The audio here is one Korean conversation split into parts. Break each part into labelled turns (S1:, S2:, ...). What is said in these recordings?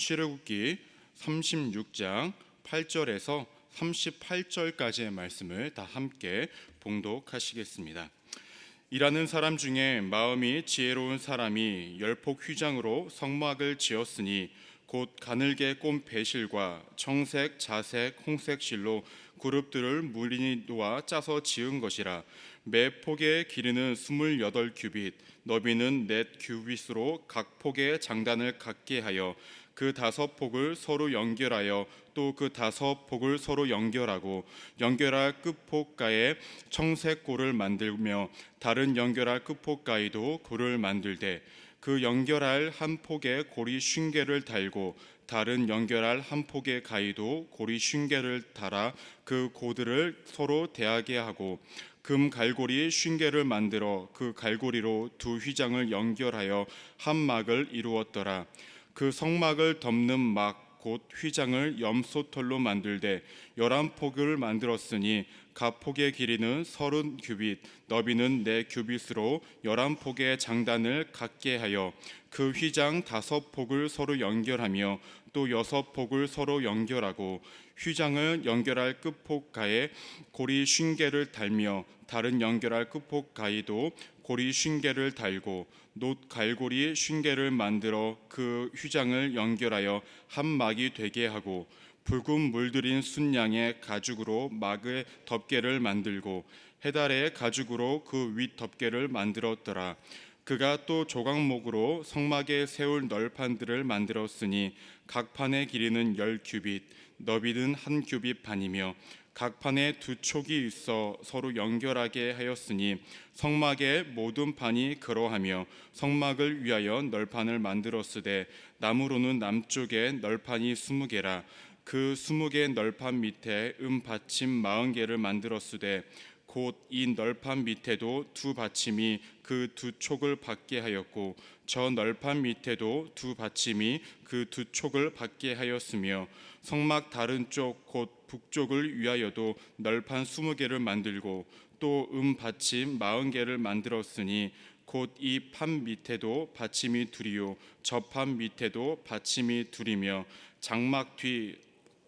S1: 출애굽기 36장 8절에서 38절까지의 말씀을 다 함께 봉독하시겠습니다. 일하는 사람 중에 마음이 지혜로운 사람이 열폭 휘장으로 성막을 지었으니 곧 가늘게 꼰 배실과 청색, 자색, 홍색 실로 그룹들을 무리히 놓아 짜서 지은 것이라. 매 폭의 길이는 28규빗, 너비는 4규빗으로 각 폭의 장단을 같게 하여 그 5폭을 서로 연결하여 또 그 5폭을 서로 연결하고 연결할 끝폭가에 청색 골을 만들며 다른 연결할 끝폭가에도 골을 만들되 그 연결할 한 폭에 고리 50개를 달고 다른 연결할 한 폭의 가위도 고리 50개를 달아 그 고들을 서로 대하게 하고 금 갈고리 50개를 만들어 그 갈고리로 두 휘장을 연결하여 한 막을 이루었더라. 그 성막을 덮는 막 곧 휘장을 염소털로 만들되 11폭을 만들었으니 각 폭의 길이는 30규빗, 너비는 4규빗으로 11폭의 장단을 같게 하여 그 휘장 5폭을 서로 연결하며 또 6폭을 서로 연결하고 휘장을 연결할 끝폭가에 고리 50개를 달며 다른 연결할 끝폭가에도 고리 50개를 달고 놋 갈고리 50개를 만들어 그 휘장을 연결하여 한 막이 되게 하고 붉은 물들인 순양의 가죽으로 막의 덮개를 만들고 해달의 가죽으로 그 윗 덮개를 만들었더라. 그가 또 조각목으로 성막에 세울 널판들을 만들었으니 각 판의 길이는 10규빗, 너비는 1규빗 반이며 각 판에 2촉이 있어 서로 연결하게 하였으니 성막의 모든 판이 그러하며 성막을 위하여 널판을 만들었으되 나무로는 남쪽에 널판이 20개라. 그 20개 널판 밑에 받침 40개를 만들었으되 곧 이 널판 밑에도 두 받침이 그 2촉을 받게 하였고 저 널판 밑에도 두 받침이 그 2촉을 받게 하였으며 성막 다른 쪽 곧 북쪽을 위하여도 널판 20개를 만들고 또 받침 40개를 만들었으니 곧 이 판 밑에도 받침이 둘이요 저 판 밑에도 받침이 둘이며 장막 뒤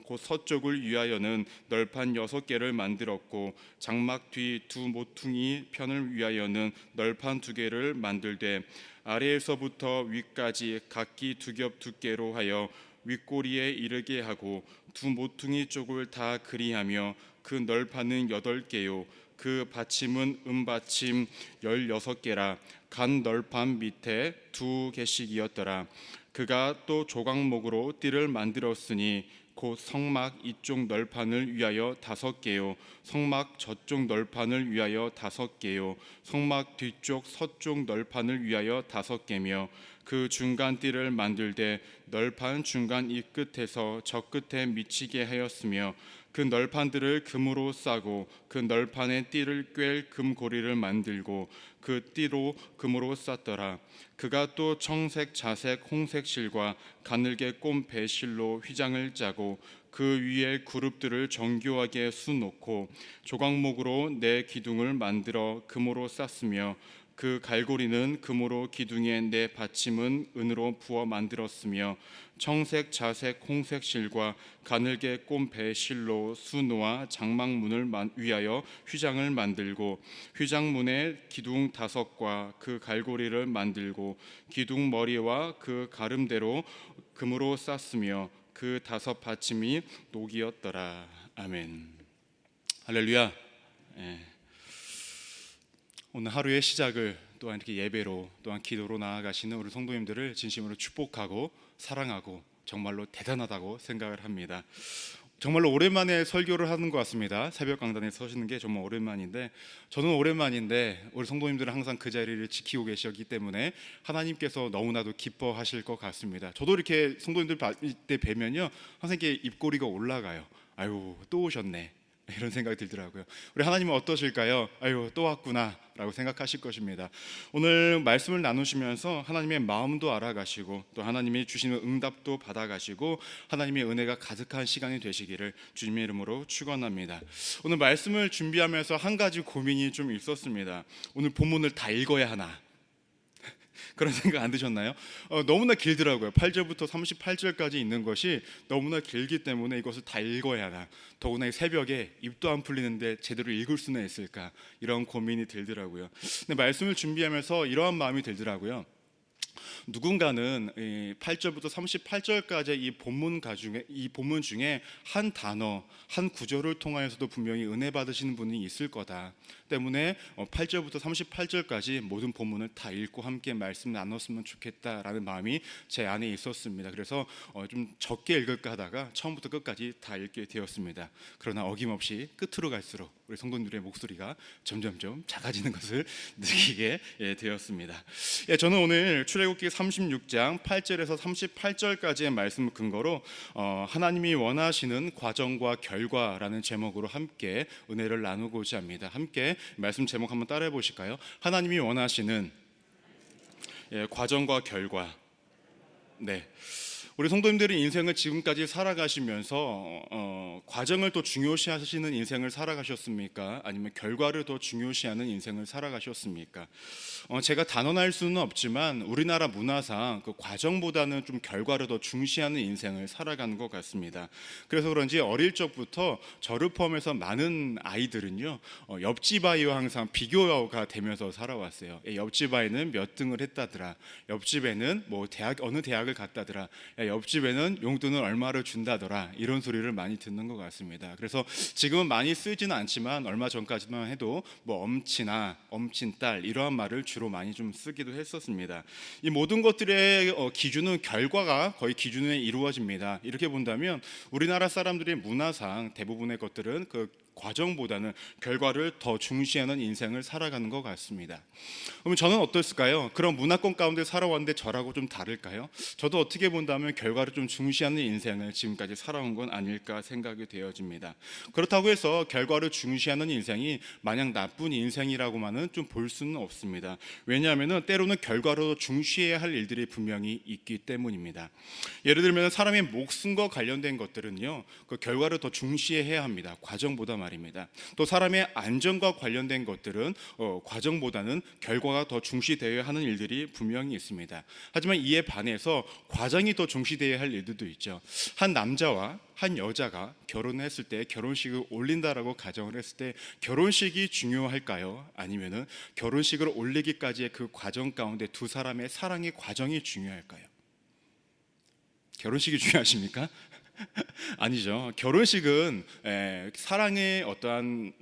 S1: 곧 서쪽을 위하여는 널판 6개를 만들었고 장막 뒤 두 모퉁이 편을 위하여는 널판 2개를 만들되 아래에서부터 위까지 각기 2겹 두께로 하여 윗꼬리에 이르게 하고 두 모퉁이 쪽을 다 그리하며 그 널판은 8개요 그 받침은 받침 16개라. 간 널판 밑에 2개씩이었더라. 그가 또 조각목으로 띠를 만들었으니 곧 성막 이쪽 널판을 위하여 5개요 성막 저쪽 널판을 위하여 5개요 성막 뒤쪽 서쪽 널판을 위하여 5개며 그 중간 띠를 만들되 널판 중간 이 끝에서 저 끝에 미치게 하였으며 그 널판들을 금으로 싸고 그 널판에 띠를 꿰 금고리를 만들고 그 띠로 금으로 쌌더라. 그가 또 청색, 자색, 홍색 실과 가늘게 꼰 배실로 휘장을 짜고 그 위에 그룹들을 정교하게 수놓고 조각목으로 4기둥을 만들어 금으로 쌌으며 그 갈고리는 금으로 기둥에 4받침은 은으로 부어 만들었으며 청색, 자색, 홍색 실과 가늘게 꼰 배실로 수놓아 장막문을 위하여 휘장을 만들고 휘장문에 기둥 5과 그 갈고리를 만들고 기둥 머리와 그 가름대로 금으로 쌌으며 그 5받침이 녹이었더라. 아멘. 할렐루야. 오늘 하루의 시작을 또한 이렇게 예배로 또한 기도로 나아가시는 우리 성도님들을 진심으로 축복하고 사랑하고 정말로 대단하다고 생각을 합니다. 정말로 오랜만에 설교를 하는 것 같습니다. 새벽 강단에 서시는 게 정말 오랜만인데 저는 오랜만인데 우리 성도님들은 항상 그 자리를 지키고 계시기 때문에 하나님께서 너무나도 기뻐하실 것 같습니다. 저도 이렇게 성도님들 때 뵈면요 항상 이렇게 입꼬리가 올라가요. 아유 또 오셨네 이런 생각이 들더라고요. 우리 하나님은 어떠실까요? 아유 또 왔구나 라고 생각하실 것입니다. 오늘 말씀을 나누시면서 하나님의 마음도 알아가시고 또 하나님이 주시는 응답도 받아가시고 하나님의 은혜가 가득한 시간이 되시기를 주님의 이름으로 축원합니다. 오늘 말씀을 준비하면서 한 가지 고민이 좀 있었습니다. 오늘 본문을 다 읽어야 하나? 그런 생각 안 드셨나요? 너무나 길더라고요. 8절부터 38절까지 있는 것이 너무나 길기 때문에 이것을 다 읽어야 하나, 더구나 새벽에 입도 안 풀리는데 제대로 읽을 수는 있을까, 이런 고민이 들더라고요. 근데 말씀을 준비하면서 이러한 마음이 들더라고요. 누군가는 8절부터 38절까지 이 본문 중에 한 단어, 한 구절을 통하여서도 분명히 은혜 받으시는 분이 있을 거다 때문에 8절부터 38절까지 모든 본문을 다 읽고 함께 말씀 나눴으면 좋겠다라는 마음이 제 안에 있었습니다. 그래서 좀 적게 읽을까 하다가 처음부터 끝까지 다 읽게 되었습니다. 그러나 어김없이 끝으로 갈수록 우리 성도님들의 목소리가 점점점 작아지는 것을 느끼게 되었습니다. 저는 오늘 출애굽기 36장 8절에서 38절까지의 말씀을 근거로 하나님이 원하시는 과정과 결과라는 제목으로 함께 은혜를 나누고자 합니다. 함께 말씀 제목 한번 따라해 보실까요? 하나님이 원하시는 과정과 결과. 네. 우리 성도님들의 인생을 지금까지 살아가시면서 과정을 더 중요시하시는 인생을 살아가셨습니까? 아니면 결과를 더 중요시하는 인생을 살아가셨습니까? 제가 단언할 수는 없지만 우리나라 문화상 그 과정보다는 좀 결과를 더 중시하는 인생을 살아가는 것 같습니다. 그래서 그런지 어릴 적부터 저를 포함해서 많은 아이들은요, 옆집 아이와 항상 비교가 되면서 살아왔어요. 옆집 아이는 몇 등을 했다더라, 옆집에는 뭐 어느 대학을 갔다더라, 옆집에는 용돈을 얼마를 준다더라, 이런 소리를 많이 듣는 것 같습니다. 그래서 지금은 많이 쓰지는 않지만 얼마 전까지만 해도 뭐 엄친아, 엄친딸 이러한 말을 주로 많이 좀 쓰기도 했었습니다. 이 모든 것들의 기준은 결과가 거의 기준에 이루어집니다. 이렇게 본다면 우리나라 사람들의 문화상 대부분의 것들은 그 과정보다는 결과를 더 중시하는 인생을 살아가는 것 같습니다. 그럼 저는 어떻을까요? 그런 문화권 가운데 살아왔는데 저라고 좀 다를까요? 저도 어떻게 본다면 결과를 좀 중시하는 인생을 지금까지 살아온 건 아닐까 생각이 되어집니다. 그렇다고 해서 결과를 중시하는 인생이 마냥 나쁜 인생이라고만은 좀 볼 수는 없습니다. 왜냐하면 때로는 결과로 중시해야 할 일들이 분명히 있기 때문입니다. 예를 들면 사람의 목숨과 관련된 것들은요, 그 결과를 더 중시해야 합니다. 과정보다 말입니다. 또 사람의 안전과 관련된 것들은 과정보다는 결과가 더 중시되어야 하는 일들이 분명히 있습니다. 하지만 이에 반해서 과정이 더 중시되어야 할 일들도 있죠. 한 남자와 한 여자가 결혼했을 때 결혼식을 올린다라고 가정을 했을 때 결혼식이 중요할까요? 아니면은 결혼식을 올리기까지의 그 과정 가운데 두 사람의 사랑의 과정이 중요할까요? 결혼식이 중요하십니까? 아니죠. 결혼식은 사랑의 어떠한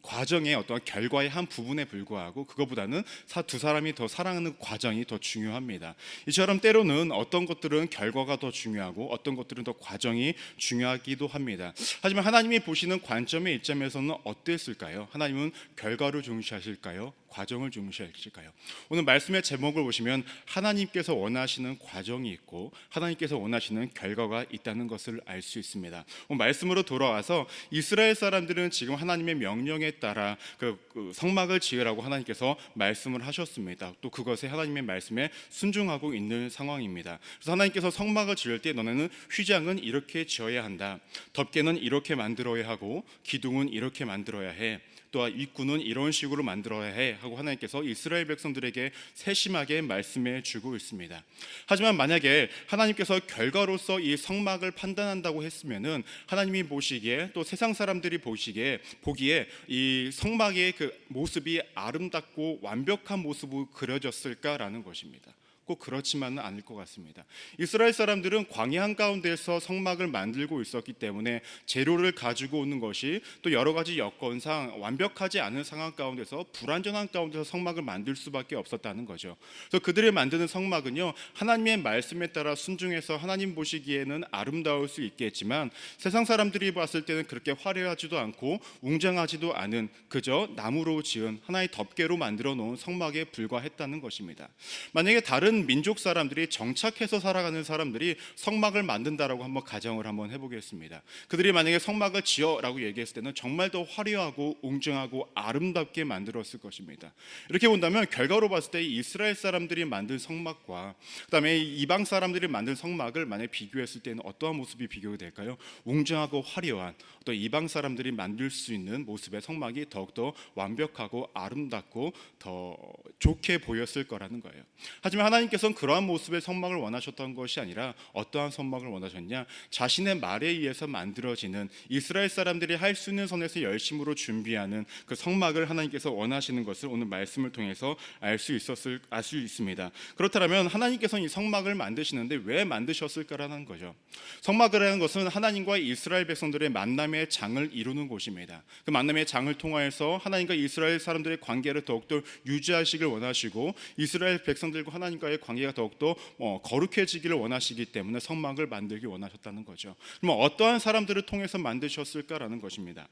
S1: 과정의 어떠한 결과의 한 부분에 불과하고 그것보다는 두 사람이 더 사랑하는 과정이 더 중요합니다. 이처럼 때로는 어떤 것들은 결과가 더 중요하고 어떤 것들은 더 과정이 중요하기도 합니다. 하지만 하나님이 보시는 관점의 입장에서는 어땠을까요? 하나님은 결과를 중시하실까요? 과정을 중시하실까요? 오늘 말씀의 제목을 보시면 하나님께서 원하시는 과정이 있고 하나님께서 원하시는 결과가 있다는 것을 알 수 있습니다. 오늘 말씀으로 돌아와서 이스라엘 사람들은 지금 하나님의 명령에 따라 그 성막을 지으라고 하나님께서 말씀을 하셨습니다. 또 그것에 하나님의 말씀에 순종하고 있는 상황입니다. 그래서 하나님께서 성막을 지을 때 너네는 휘장은 이렇게 지어야 한다, 덮개는 이렇게 만들어야 하고 기둥은 이렇게 만들어야 해, 또한 입구는 이런 식으로 만들어야 해 하고 하나님께서 이스라엘 백성들에게 세심하게 말씀해 주고 있습니다. 하지만 만약에 하나님께서 결과로서 이 성막을 판단한다고 했으면은 하나님이 보시기에 또 세상 사람들이 보기에 이 성막의 그 모습이 아름답고 완벽한 모습으로 그려졌을까라는 것입니다. 꼭 그렇지만은 않을 것 같습니다. 이스라엘 사람들은 광야 한가운데서 성막을 만들고 있었기 때문에 재료를 가지고 오는 것이 또 여러 가지 여건상 완벽하지 않은 상황 가운데서 불완전한 가운데서 성막을 만들 수밖에 없었다는 거죠. 그래서 그들이 만드는 성막은요, 하나님의 말씀에 따라 순종해서 하나님 보시기에는 아름다울 수 있겠지만 세상 사람들이 봤을 때는 그렇게 화려하지도 않고 웅장하지도 않은 그저 나무로 지은 하나의 덮개로 만들어 놓은 성막에 불과했다는 것입니다. 만약에 다른 다른 민족 사람들이 정착해서 살아가는 사람들이 성막을 만든다라고 한번 가정을 한번 해보겠습니다. 그들이 만약에 성막을 지어라고 얘기했을 때는 정말 더 화려하고 웅장하고 아름답게 만들었을 것입니다. 이렇게 본다면 결과로 봤을 때 이스라엘 사람들이 만든 성막과 그다음에 이방 사람들이 만든 성막을 만약에 비교했을 때는 어떠한 모습이 비교가 될까요? 웅장하고 화려한 또 이방 사람들이 만들 수 있는 모습의 성막이 더욱더 완벽하고 아름답고 더 좋게 보였을 거라는 거예요. 하지만 하나님께서는 그러한 모습의 성막을 원하셨던 것이 아니라 어떠한 성막을 원하셨냐? 자신의 말에 의해서 만들어지는 이스라엘 사람들이 할 수 있는 선에서 열심으로 준비하는 그 성막을 하나님께서 원하시는 것을 오늘 말씀을 통해서 알 수 있습니다. 그렇다면 하나님께서는 이 성막을 만드시는데 왜 만드셨을까라는 거죠. 성막이라는 것은 하나님과 이스라엘 백성들의 만남의 장을 이루는 곳입니다. 그 만남의 장을 통하여서 하나님과 이스라엘 사람들의 관계를 더욱더 유지하시길 원하시고 이스라엘 백성들과 하나님과의 관계가 더욱더 거룩해지기를 원하시기 때문에 성막을 만들기 원하셨다는 거죠. 그러면 어떠한 사람들을 통해서 만드셨을까라는 것입니다.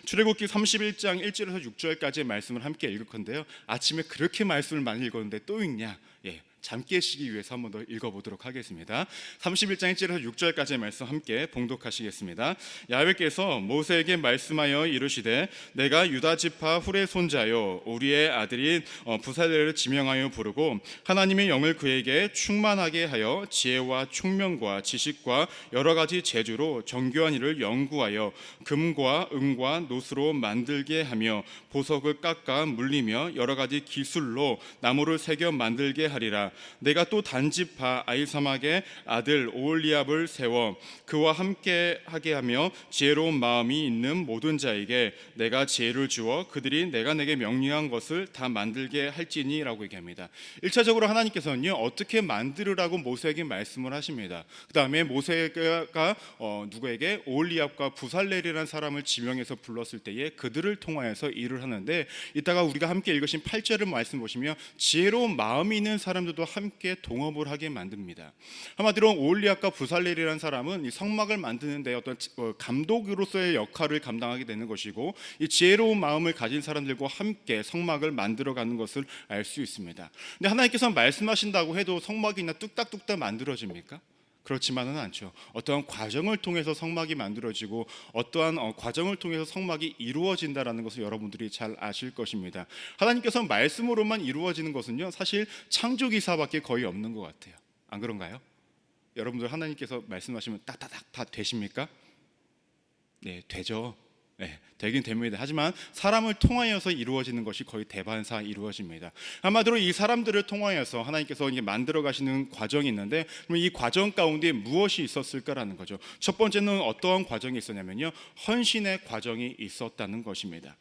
S1: 출애굽기 31장 1절에서 6절까지의 말씀을 함께 읽을 건데요. 아침에 그렇게 말씀을 많이 읽었는데 또 읽냐? 잠 깨시기 위해서 한번 더 읽어보도록 하겠습니다. 31장 1절에서 6절까지의 말씀 함께 봉독하시겠습니다. 야훼께서 모세에게 말씀하여 이르시되 내가 유다 지파 훌의 손자요 우리의 아들인 부살렐을 지명하여 부르고 하나님의 영을 그에게 충만하게 하여 지혜와 총명과 지식과 여러 가지 재주로 정교한 일을 연구하여 금과 은과 노수로 만들게 하며 보석을 깎아 물리며 여러 가지 기술로 나무를 새겨 만들게 하리라. 내가 또 단지파 아히사막의 아들 오홀리압을 세워 그와 함께 하게 하며 지혜로운 마음이 있는 모든 자에게 내가 지혜를 주어 그들이 내가 내게 명령한 것을 다 만들게 할지니라고 얘기합니다. 1차적으로 하나님께서는요 어떻게 만들으라고 모세에게 말씀을 하십니다. 그 다음에 모세가 누구에게 오홀리압과 부살렐이라는 사람을 지명해서 불렀을 때에 그들을 통하여서 일을 하는데 이따가 우리가 함께 읽으신 8절을 말씀 보시면 지혜로운 마음이 있는 사람들도 함께 동업을 하게 만듭니다. 한마디로 오홀리압과 부살렐이라는 사람은 이 성막을 만드는데 어떤 감독으로서의 역할을 감당하게 되는 것이고 이 지혜로운 마음을 가진 사람들과 함께 성막을 만들어가는 것을 알 수 있습니다. 근데 하나님께서 말씀하신다고 해도 성막이 그냥 뚝딱뚝딱 만들어집니까? 그렇지만은 않죠. 어떠한 과정을 통해서 성막이 만들어지고 어떠한 과정을 통해서 성막이 이루어진다라는 것을 여러분들이 잘 아실 것입니다. 하나님께서 말씀으로만 이루어지는 것은요 사실 창조기사밖에 거의 없는 것 같아요. 안 그런가요? 여러분들 하나님께서 말씀하시면 딱딱딱 다 되십니까? 네, 되죠. 네, 되긴 됩니다. 하지만 사람을 통하여서 이루어지는 것이 거의 대반사 이루어집니다. 한마디로 이 사람들을 통하여서 하나님께서 이제 만들어 가시는 과정이 있는데 그럼 이 과정 가운데 무엇이 있었을까라는 거죠. 첫 번째는 어떠한 과정이 있었냐면요 헌신의 과정이 있었다는 것입니다.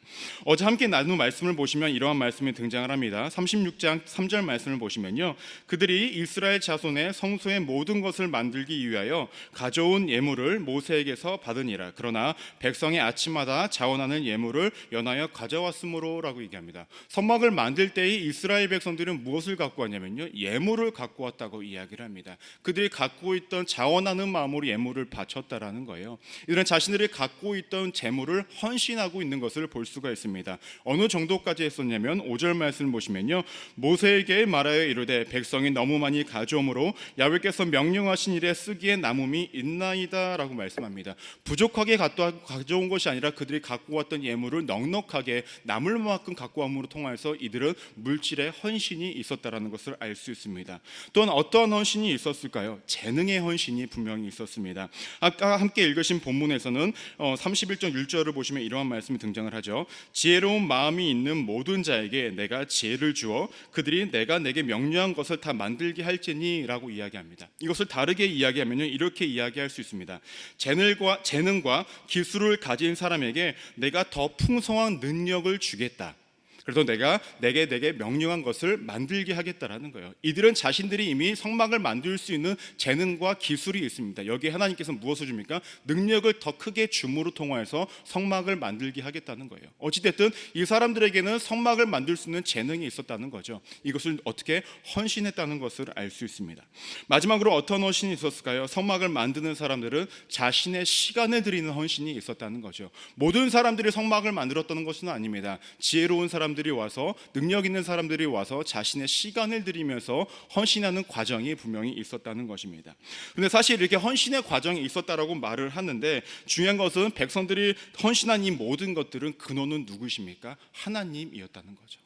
S1: 어제 함께 나눈 말씀을 보시면 이러한 말씀이 등장을 합니다. 36장 3절 말씀을 보시면요 그들이 이스라엘 자손의 성소의 모든 것을 만들기 위하여 가져온 예물을 모세에게서 받으니라. 그러나 백성의 아침마다 자원하는 예물을 연하여 가져왔으므로라고 얘기합니다. 성막을 만들 때의 이스라엘 백성들은 무엇을 갖고 왔냐면요 예물을 갖고 왔다고 이야기를 합니다. 그들이 갖고 있던 자원하는 마음으로 예물을 바쳤다라는 거예요. 이들은 자신들이 갖고 있던 재물을 헌신하고 있는 것을 볼 수가 있습니다. 어느 정도까지 했었냐면 5절 말씀을 보시면요 모세에게 말하여 이르되 백성이 너무 많이 가져오므로 야훼께서 명령하신 일에 쓰기에 남음이 있나이다라고 말씀합니다. 부족하게 가져온 것이 아니라 그들이 갖고 왔던 예물을 넉넉하게 남을 만큼 갖고 왔음으로 통해서 이들은 물질의 헌신이 있었다라는 것을 알 수 있습니다. 또한 어떠한 헌신이 있었을까요? 재능의 헌신이 분명히 있었습니다. 아까 함께 읽으신 본문에서는 31절 1절을 보시면 이러한 말씀이 등장을 하죠. 지혜로운 마음이 있는 모든 자에게 내가 지혜를 주어 그들이 내가 내게 명령한 것을 다 만들게 할지니 라고 이야기합니다. 이것을 다르게 이야기하면 이렇게 이야기할 수 있습니다. 재능과 기술을 가진 사람에게 내가 더 풍성한 능력을 주겠다. 그래서 내가 내게 명령한 것을 만들게 하겠다라는 거예요. 이들은 자신들이 이미 성막을 만들 수 있는 재능과 기술이 있습니다. 여기에 하나님께서 무엇을 줍니까? 능력을 더 크게 줌으로 통하여서 성막을 만들게 하겠다는 거예요. 어찌됐든 이 사람들에게는 성막을 만들 수 있는 재능이 있었다는 거죠. 이것을 어떻게 헌신했다는 것을 알 수 있습니다. 마지막으로 어떤 헌신이 있었을까요? 성막을 만드는 사람들은 자신의 시간을 드리는 헌신이 있었다는 거죠. 모든 사람들이 성막을 만들었다는 것은 아닙니다. 지혜로운 사람 사람들이 와서, 능력 있는 사람들이 와서 자신의 시간을 들이면서 헌신하는 과정이 분명히 있었다는 것입니다. 그런데 사실 이렇게 헌신의 과정이 있었다라고 말을 하는데, 중요한 것은 백성들이 헌신한 이 모든 것들은 근원은 누구십니까? 하나님이었다는 거죠.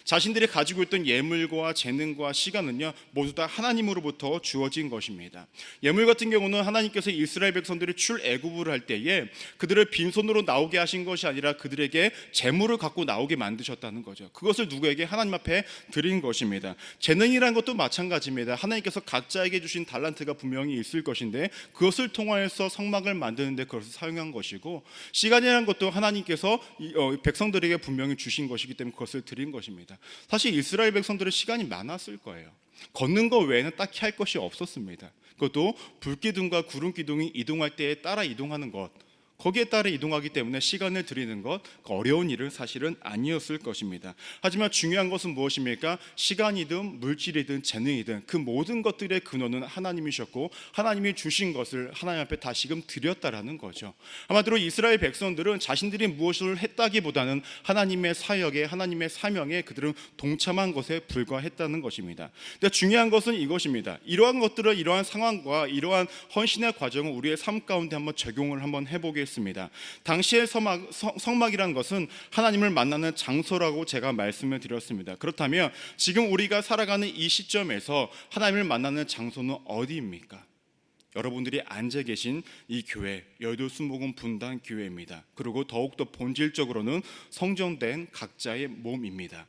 S1: 자신들이 가지고 있던 예물과 재능과 시간은요, 모두 다 하나님으로부터 주어진 것입니다. 예물 같은 경우는 하나님께서 이스라엘 백성들이 출애굽을 할 때에 그들을 빈손으로 나오게 하신 것이 아니라 그들에게 재물을 갖고 나오게 만드셨다는 거죠. 그것을 누구에게? 하나님 앞에 드린 것입니다. 재능이란 것도 마찬가지입니다. 하나님께서 각자에게 주신 달란트가 분명히 있을 것인데 그것을 통하여서 성막을 만드는데 그것을 사용한 것이고, 시간이란 것도 하나님께서 백성들에게 분명히 주신 것이기 때문에 그것을 드린 것입니다. 사실 이스라엘 백성들은 시간이 많았을 거예요. 걷는 것 외에는 딱히 할 것이 없었습니다. 그것도 불기둥과 구름기둥이 이동할 때에 따라 이동하는 것, 거기에 따라 이동하기 때문에 시간을 들이는 것, 어려운 일은 사실은 아니었을 것입니다. 하지만 중요한 것은 무엇입니까? 시간이든 물질이든 재능이든 그 모든 것들의 근원은 하나님이셨고, 하나님이 주신 것을 하나님 앞에 다시금 드렸다라는 거죠. 한마디로 이스라엘 백성들은 자신들이 무엇을 했다기보다는 하나님의 사역에, 하나님의 사명에 그들은 동참한 것에 불과했다는 것입니다. 근데 중요한 것은 이것입니다. 이러한 것들을, 이러한 상황과 이러한 헌신의 과정을 우리의 삶 가운데 한번 적용을 한번 해보겠습니다. 당시의 성막이라는 것은 하나님을 만나는 장소라고 제가 말씀을 드렸습니다. 그렇다면 지금 우리가 살아가는 이 시점에서 하나님을 만나는 장소는 어디입니까? 여러분들이 앉아 계신 이 교회, 여의도 순복음 분당 교회입니다. 그리고 더욱더 본질적으로는 성전된 각자의 몸입니다.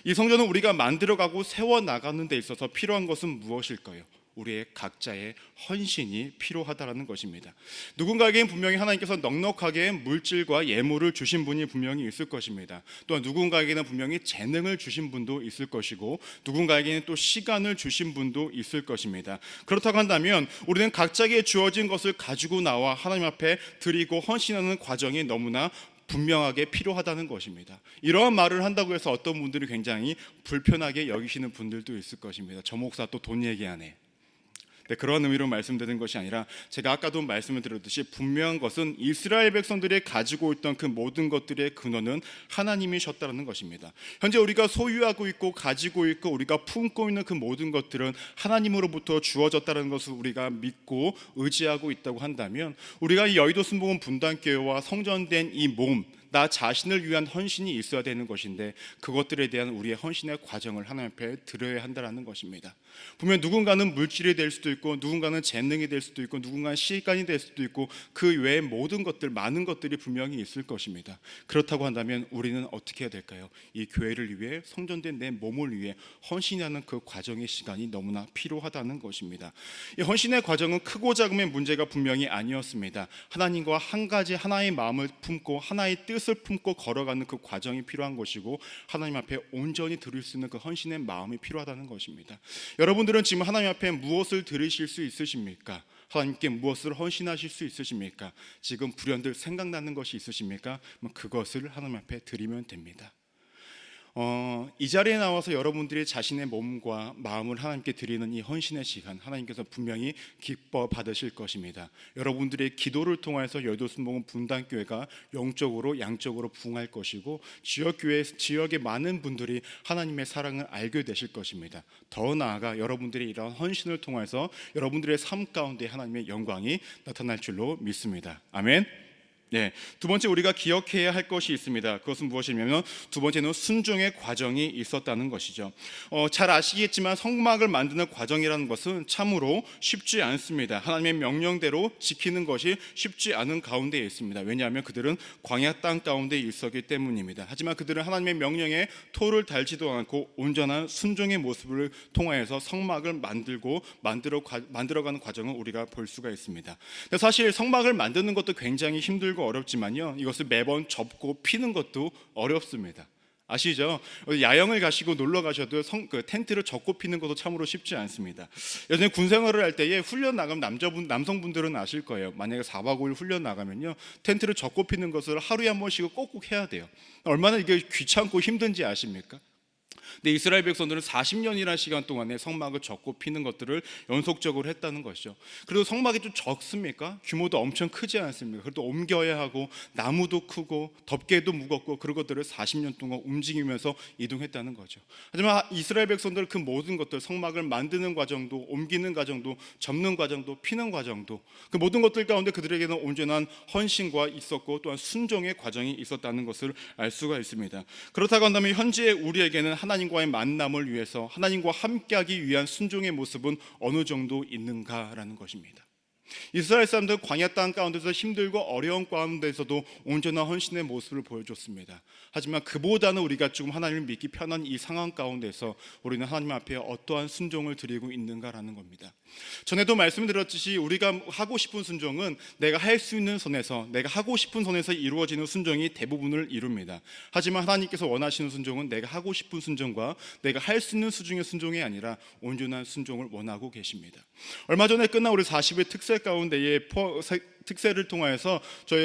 S1: 이 성전은 우리가 만들어가고 세워나가는 데 있어서 필요한 것은 무엇일까요? 우리의 각자의 헌신이 필요하다라는 것입니다. 누군가에게는 분명히 하나님께서 넉넉하게 물질과 예물을 주신 분이 분명히 있을 것입니다. 또한 누군가에게는 분명히 재능을 주신 분도 있을 것이고, 누군가에게는 또 시간을 주신 분도 있을 것입니다. 그렇다고 한다면 우리는 각자에게 주어진 것을 가지고 나와 하나님 앞에 드리고 헌신하는 과정이 너무나 분명하게 필요하다는 것입니다. 이러한 말을 한다고 해서 어떤 분들이 굉장히 불편하게 여기시는 분들도 있을 것입니다. 저 목사 또 돈 얘기하네. 네, 그런 의미로 말씀드린 것이 아니라, 제가 아까도 말씀을 드렸듯이 분명한 것은 이스라엘 백성들이 가지고 있던 그 모든 것들의 근원은 하나님이셨다는 것입니다. 현재 우리가 소유하고 있고 가지고 있고 우리가 품고 있는 그 모든 것들은 하나님으로부터 주어졌다는 것을 우리가 믿고 의지하고 있다고 한다면, 우리가 이 여의도 순복음 분당교회와 성전된 이 몸, 나 자신을 위한 헌신이 있어야 되는 것인데, 그것들에 대한 우리의 헌신의 과정을 하나님 앞에 드려야 한다는 것입니다. 분명 누군가는 물질이 될 수도 있고, 누군가는 재능이 될 수도 있고, 누군가는 시간이 될 수도 있고, 그 외의 모든 것들, 많은 것들이 분명히 있을 것입니다. 그렇다고 한다면 우리는 어떻게 해야 될까요? 이 교회를 위해, 성전된 내 몸을 위해 헌신하는 그 과정의 시간이 너무나 필요하다는 것입니다. 이 헌신의 과정은 크고 작음의 문제가 분명히 아니었습니다. 하나님과 한 가지 하나의 마음을 품고 하나의 뜻을 품고 걸어가는 그 과정이 필요한 것이고, 하나님 앞에 온전히 드릴 수 있는 그 헌신의 마음이 필요하다는 것입니다. 여러분들은 지금 하나님 앞에 무엇을 드리실 수 있으십니까? 하나님께 무엇을 헌신하실 수 있으십니까? 지금 불현듯 생각나는 것이 있으십니까? 그것을 하나님 앞에 드리면 됩니다. 이 자리에 나와서 여러분들이 자신의 몸과 마음을 하나님께 드리는 이 헌신의 시간, 하나님께서 분명히 기뻐 받으실 것입니다. 여러분들의 기도를 통해서 여의도 순복음 분당교회가 영적으로 양적으로 부흥할 것이고, 지역의 많은 분들이 하나님의 사랑을 알게 되실 것입니다. 더 나아가 여러분들이 이러한 헌신을 통해서 여러분들의 삶 가운데 하나님의 영광이 나타날 줄로 믿습니다. 아멘. 네, 두 번째 우리가 기억해야 할 것이 있습니다. 그것은 무엇이냐면, 두 번째는 순종의 과정이 있었다는 것이죠. 잘 아시겠지만 성막을 만드는 과정이라는 것은 참으로 쉽지 않습니다. 하나님의 명령대로 지키는 것이 쉽지 않은 가운데 있습니다. 왜냐하면 그들은 광야 땅 가운데 있었기 때문입니다. 하지만 그들은 하나님의 명령에 토를 달지도 않고 온전한 순종의 모습을 통하여서 성막을 만들어가는 과정을 우리가 볼 수가 있습니다. 사실 성막을 만드는 것도 굉장히 힘들고 어렵지만요, 이것을 매번 접고 피는 것도 어렵습니다. 아시죠? 야영을 가시고 놀러 가셔도 텐트를 접고 피는 것도 참으로 쉽지 않습니다. 예전에 군 생활을 할 때에 훈련 나가면 남성분들은 아실 거예요. 만약에 4박 5일 훈련 나가면요, 텐트를 접고 피는 것을 하루에 한 번씩은 꼭꼭 해야 돼요. 얼마나 이게 귀찮고 힘든지 아십니까? 근데 이스라엘 백성들은 40년이라는 시간 동안에 성막을 젓고 피는 것들을 연속적으로 했다는 것이죠. 그래도 성막이 좀 적습니까? 규모도 엄청 크지 않습니까? 그래도 옮겨야 하고 나무도 크고 덮개도 무겁고 그런 것들을 40년 동안 움직이면서 이동했다는 거죠. 하지만 이스라엘 백성들은 그 모든 것들, 성막을 만드는 과정도, 옮기는 과정도, 접는 과정도, 피는 과정도, 그 모든 것들 가운데 그들에게는 온전한 헌신과 있었고 또한 순종의 과정이 있었다는 것을 알 수가 있습니다. 그렇다고 한다면 현재 우리에게는 하나님과의 만남을 위해서 하나님과 함께하기 위한 순종의 모습은 어느 정도 있는가라는 것입니다. 이스라엘 사람들은 광야 땅 가운데서 힘들고 어려운 가운데서도 온전한 헌신의 모습을 보여줬습니다. 하지만 그보다는 우리가 조금 하나님을 믿기 편한 이 상황 가운데서 우리는 하나님 앞에 어떠한 순종을 드리고 있는가라는 겁니다. 전에도 말씀드렸듯이 우리가 하고 싶은 순종은 내가 할 수 있는 선에서, 내가 하고 싶은 선에서 이루어지는 순종이 대부분을 이룹니다. 하지만 하나님께서 원하시는 순종은 내가 하고 싶은 순종과 내가 할 수 있는 수중의 순종이 아니라 온전한 순종을 원하고 계십니다. 얼마 전에 끝난 우리 40일 특세 가운데의 특세를 통하여서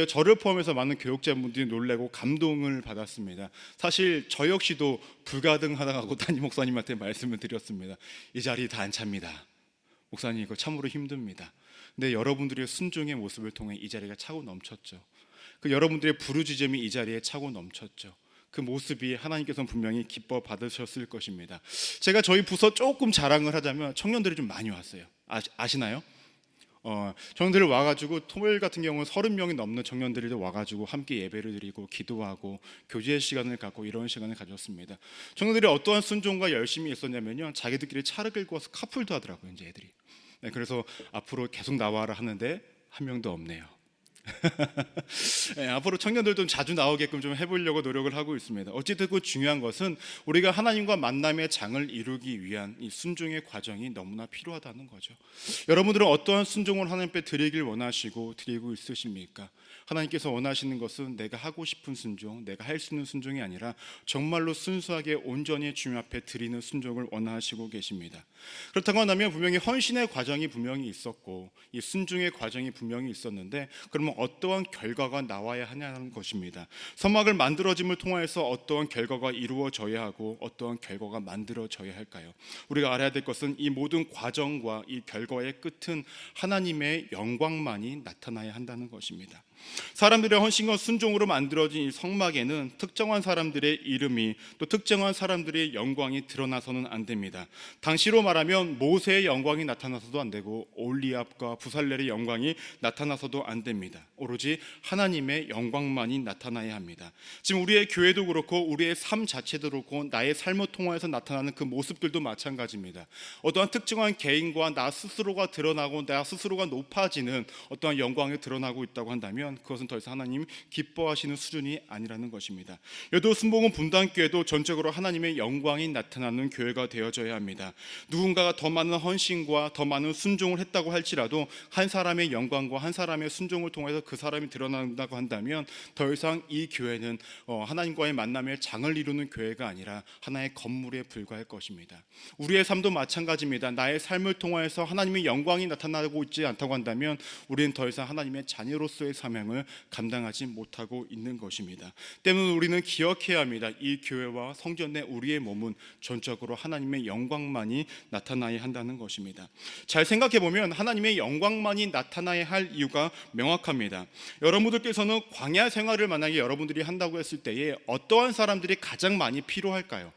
S1: 저를 포함해서 많은 교육자분들이 놀라고 감동을 받았습니다. 사실 저 역시도 불가능하다고 담임 목사님한테 말씀을 드렸습니다. 이 자리 다 안 찹니다. 목사님 이거 참으로 힘듭니다. 근데 여러분들의 순종의 모습을 통해 이 자리가 차고 넘쳤죠. 그 여러분들의 부르짖음이 이 자리에 차고 넘쳤죠. 그 모습이 하나님께서는 분명히 기뻐 받으셨을 것입니다. 제가 저희 부서 조금 자랑을 하자면 청년들이 좀 많이 왔어요. 아시나요? 청년들이 와가지고 토요일 같은 경우는 30명이 넘는 청년들이 와가지고 함께 예배를 드리고 기도하고 교제의 시간을 갖고 이런 시간을 가졌습니다. 청년들이 어떠한 순종과 열심히 있었냐면요, 자기들끼리 차를 끌고 와서 카풀도 하더라고요, 이제 애들이. 네, 그래서 앞으로 계속 나와라 하는데 한 명도 없네요. 네, 앞으로 청년들도 자주 나오게끔 좀 해보려고 노력을 하고 있습니다. 어쨌든 그 중요한 것은 우리가 하나님과 만남의 장을 이루기 위한 이 순종의 과정이 너무나 필요하다는 거죠. 여러분들은 어떠한 순종을 하나님께 드리길 원하시고 드리고 있으십니까? 하나님께서 원하시는 것은 내가 하고 싶은 순종, 내가 할 수 있는 순종이 아니라 정말로 순수하게 온전히 주님 앞에 드리는 순종을 원하시고 계십니다. 그렇다고 한다면 분명히 헌신의 과정이 분명히 있었고 이 순종의 과정이 분명히 있었는데, 그러면 어떠한 결과가 나와야 하냐는 것입니다. 성막을 만들어짐을 통해서 어떠한 결과가 이루어져야 하고 어떠한 결과가 만들어져야 할까요? 우리가 알아야 될 것은 이 모든 과정과 이 결과의 끝은 하나님의 영광만이 나타나야 한다는 것입니다. 사람들의 헌신과 순종으로 만들어진 이 성막에는 특정한 사람들의 이름이, 또 특정한 사람들의 영광이 드러나서는 안 됩니다. 당시로 말하면 모세의 영광이 나타나서도 안 되고 올리압과 부살렐의 영광이 나타나서도 안 됩니다. 오로지 하나님의 영광만이 나타나야 합니다. 지금 우리의 교회도 그렇고 우리의 삶 자체도 그렇고 나의 삶을 통해서 나타나는 그 모습들도 마찬가지입니다. 어떠한 특정한 개인과 나 스스로가 드러나고 나 스스로가 높아지는 어떠한 영광이 드러나고 있다고 한다면 그것은 더 이상 하나님 기뻐하시는 수준이 아니라는 것입니다. 여도 순복음 분당교회도 전적으로 하나님의 영광이 나타나는 교회가 되어져야 합니다. 누군가가 더 많은 헌신과 더 많은 순종을 했다고 할지라도 한 사람의 영광과 한 사람의 순종을 통해서 그 사람이 드러난다고 한다면 더 이상 이 교회는 하나님과의 만남의 장을 이루는 교회가 아니라 하나의 건물에 불과할 것입니다. 우리의 삶도 마찬가지입니다. 나의 삶을 통해서 하나님의 영광이 나타나고 있지 않다고 한다면 우리는 더 이상 하나님의 자녀로서의 사명을 감당하지 못하고 있는 것입니다. 때문에 우리는 기억해야 합니다. 이 교회와 성전 내 우리의 몸은 전적으로 하나님의 영광만이 나타나야 한다는 것입니다. 잘 생각해 보면 하나님의 영광만이 나타나야 할 이유가 명확합니다. 여러분들께서는 광야 생활을 만약에 여러분들이 한다고 했을 때에 어떠한 사람들이 가장 많이 필요할까요?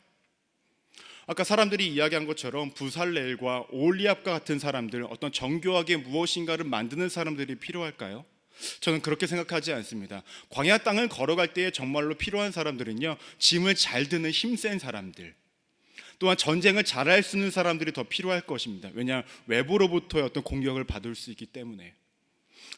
S1: 아까 사람들이 이야기한 것처럼 부살렐과 올리압과 같은 사람들, 어떤 정교하게 무엇인가를 만드는 사람들이 필요할까요? 저는 그렇게 생각하지 않습니다. 광야 땅을 걸어갈 때에 정말로 필요한 사람들은요, 짐을 잘 드는 힘센 사람들, 또한 전쟁을 잘할 수 있는 사람들이 더 필요할 것입니다. 왜냐하면 외부로부터의 어떤 공격을 받을 수 있기 때문에.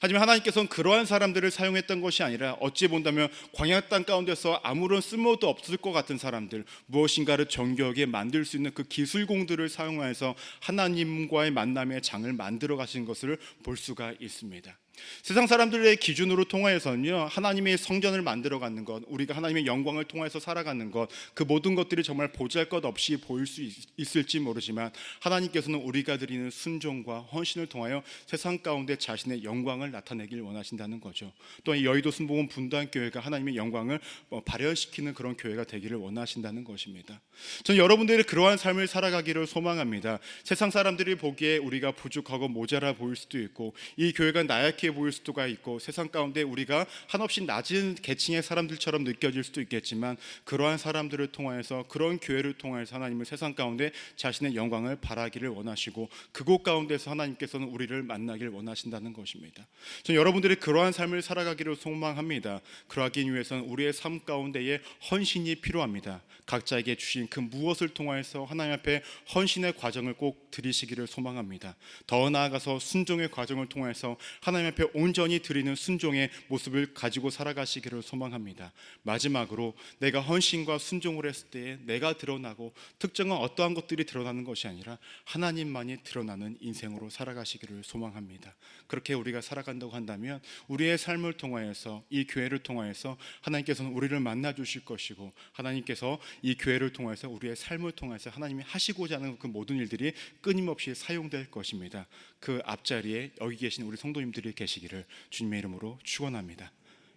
S1: 하지만 하나님께서는 그러한 사람들을 사용했던 것이 아니라 어찌 본다면 광야 땅 가운데서 아무런 쓸모도 없을 것 같은 사람들, 무엇인가를 정교하게 만들 수 있는 그 기술공들을 사용해서 하나님과의 만남의 장을 만들어 가신 것을 볼 수가 있습니다. 세상 사람들의 기준으로 통하여서는요, 하나님의 성전을 만들어가는 것, 우리가 하나님의 영광을 통해서 살아가는 것, 그 모든 것들이 정말 보잘것없이 보일 수 있을지 모르지만 하나님께서는 우리가 드리는 순종과 헌신을 통하여 세상 가운데 자신의 영광을 나타내길 원하신다는 거죠. 또한 여의도 순복음 분당교회가 하나님의 영광을 발현시키는 그런 교회가 되기를 원하신다는 것입니다. 저는 여러분들이 그러한 삶을 살아가기를 소망합니다. 세상 사람들이 보기에 우리가 부족하고 모자라 보일 수도 있고, 이 교회가 나약해 보일 수가 있고, 세상 가운데 우리가 한없이 낮은 계층의 사람들처럼 느껴질 수도 있겠지만, 그러한 사람들을 통하여서, 그런 교회를 통하여서 하나님은 세상 가운데 자신의 영광을 발하기를 원하시고, 그곳 가운데서 하나님께서는 우리를 만나길 원하신다는 것입니다. 저는 여러분들이 그러한 삶을 살아가기를 소망합니다. 그러하기 위해서는 우리의 삶 가운데에 헌신이 필요합니다. 각자에게 주신 그 무엇을 통하여서 하나님 앞에 헌신의 과정을 꼭 드리시기를 소망합니다. 더 나아가서 순종의 과정을 통해서 하나님 앞에 온전히 드리는 순종의 모습을 가지고 살아가시기를 소망합니다. 마지막으로 내가 헌신과 순종을 했을 때 내가 드러나고 특정한 어떠한 것들이 드러나는 것이 아니라 하나님만이 드러나는 인생으로 살아가시기를 소망합니다. 그렇게 우리가 살아간다고 한다면 우리의 삶을 통하여서, 이 교회를 통하여서 하나님께서는 우리를 만나 주실 것이고, 하나님께서 이 교회를 통해서 우리의 삶을 통해서 하나님이 하시고자 하는 그 모든 일들이 끊임없이 사용될 것입니다. 그 앞자리에 여기 계신 우리 성도님들이 계시기를 주님의 이름으로 축원합니다.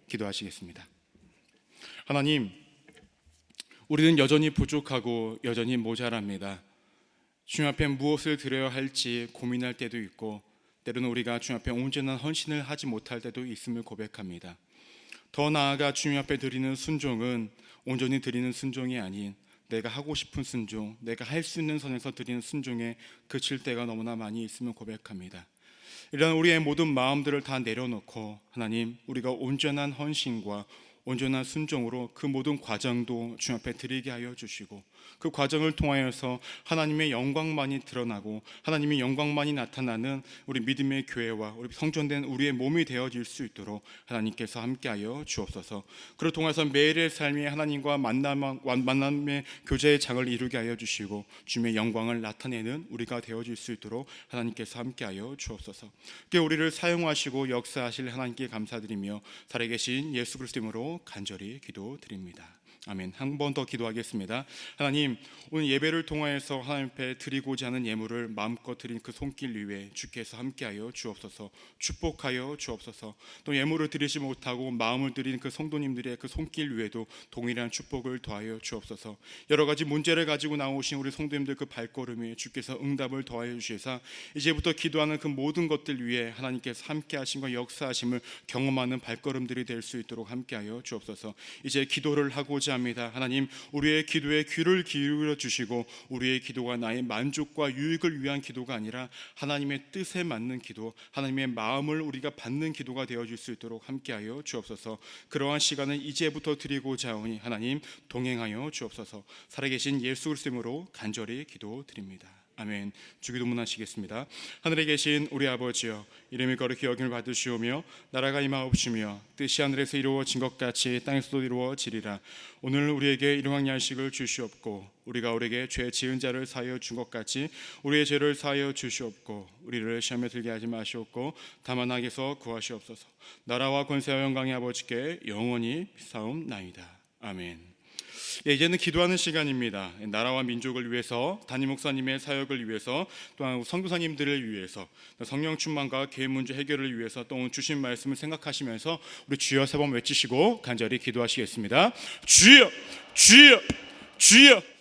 S1: 기도하시겠습니다. 하나님, 우리는 여전히 부족하고 여전히 모자랍니다. 주님 앞에 무엇을 드려야 할지 고민할 때도 있고, 때로는 우리가 주님 앞에 온전한 헌신을 하지 못할 때도 있음을 고백합니다. 더 나아가 주님 앞에 드리는 순종은 온전히 드리는 순종이 아닌 내가 하고 싶은 순종, 내가 할 수 있는 선에서 드리는 순종에 그칠 때가 너무나 많이 있음을 고백합니다. 이런 우리의 모든 마음들을 다 내려놓고, 하나님, 우리가 온전한 헌신과 온전한 순종으로 그 모든 과정도 주님 앞에 드리게 하여 주시고, 그 과정을 통하여서 하나님의 영광만이 드러나고 하나님의 영광만이 나타나는 우리 믿음의 교회와 우리 성전된 우리의 몸이 되어질 수 있도록 하나님께서 함께하여 주옵소서. 그를 통해서 매일의 삶이 하나님과 만남의 교제의 장을 이루게 하여 주시고, 주님의 영광을 나타내는 우리가 되어질 수 있도록 하나님께서 함께하여 주옵소서. 우리를 사용하시고 역사하실 하나님께 감사드리며 살아계신 예수 그리스도 이름으로 간절히 기도드립니다. 아멘. 한 번 더 기도하겠습니다. 하나님, 오늘 예배를 통하여서 하나님 앞에 드리고자 하는 예물을 마음껏 드린 그 손길 위에 주께서 함께하여 주옵소서. 축복하여 주옵소서. 또 예물을 드리지 못하고 마음을 드린 그 성도님들의 그 손길 위에도 동일한 축복을 더하여 주옵소서. 여러 가지 문제를 가지고 나오신 우리 성도님들 그 발걸음에 주께서 응답을 더하여 주시사 이제부터 기도하는 그 모든 것들 위에 하나님께서 함께하심과 역사하심을 경험하는 발걸음들이 될 수 있도록 함께하여 주옵소서. 이제 기도를 하고자 합니다. 하나님, 우리의 기도에 귀를 기울여 주시고, 우리의 기도가 나의 만족과 유익을 위한 기도가 아니라 하나님의 뜻에 맞는 기도, 하나님의 마음을 우리가 받는 기도가 되어질 수 있도록 함께하여 주옵소서. 그러한 시간을 이제부터 드리고자 하오니 하나님 동행하여 주옵소서. 살아계신 예수 그리스도 이름으로 간절히 기도드립니다. 아멘. 주기도문 하시겠습니다. 하늘에 계신 우리 아버지여, 이름이 거룩히 여김을 받으시오며 나라가 임하옵시며 뜻이 하늘에서 이루어진 것 같이 땅에서도 이루어지리라. 오늘 우리에게 일용할 양식을 주시옵고, 우리가 우리에게 죄 지은 자를 사하여 준 것 같이 우리의 죄를 사하여 주시옵고, 우리를 시험에 들게 하지 마시옵고 다만 악에서 구하시옵소서. 나라와 권세와 영광의 아버지께 영원히 사옵나이다. 아멘. 이제는 기도하는 시간입니다. 나라와 민족을 위해서, 담임 목사님의 사역을 위해서, 또한 선교사님들을 위해서, 성령 충만과 개인 문제 해결을 위해서 또 주신 말씀을 생각하시면서 우리 주여 세 번 외치시고 간절히 기도하시겠습니다. 주여, 주여, 주여.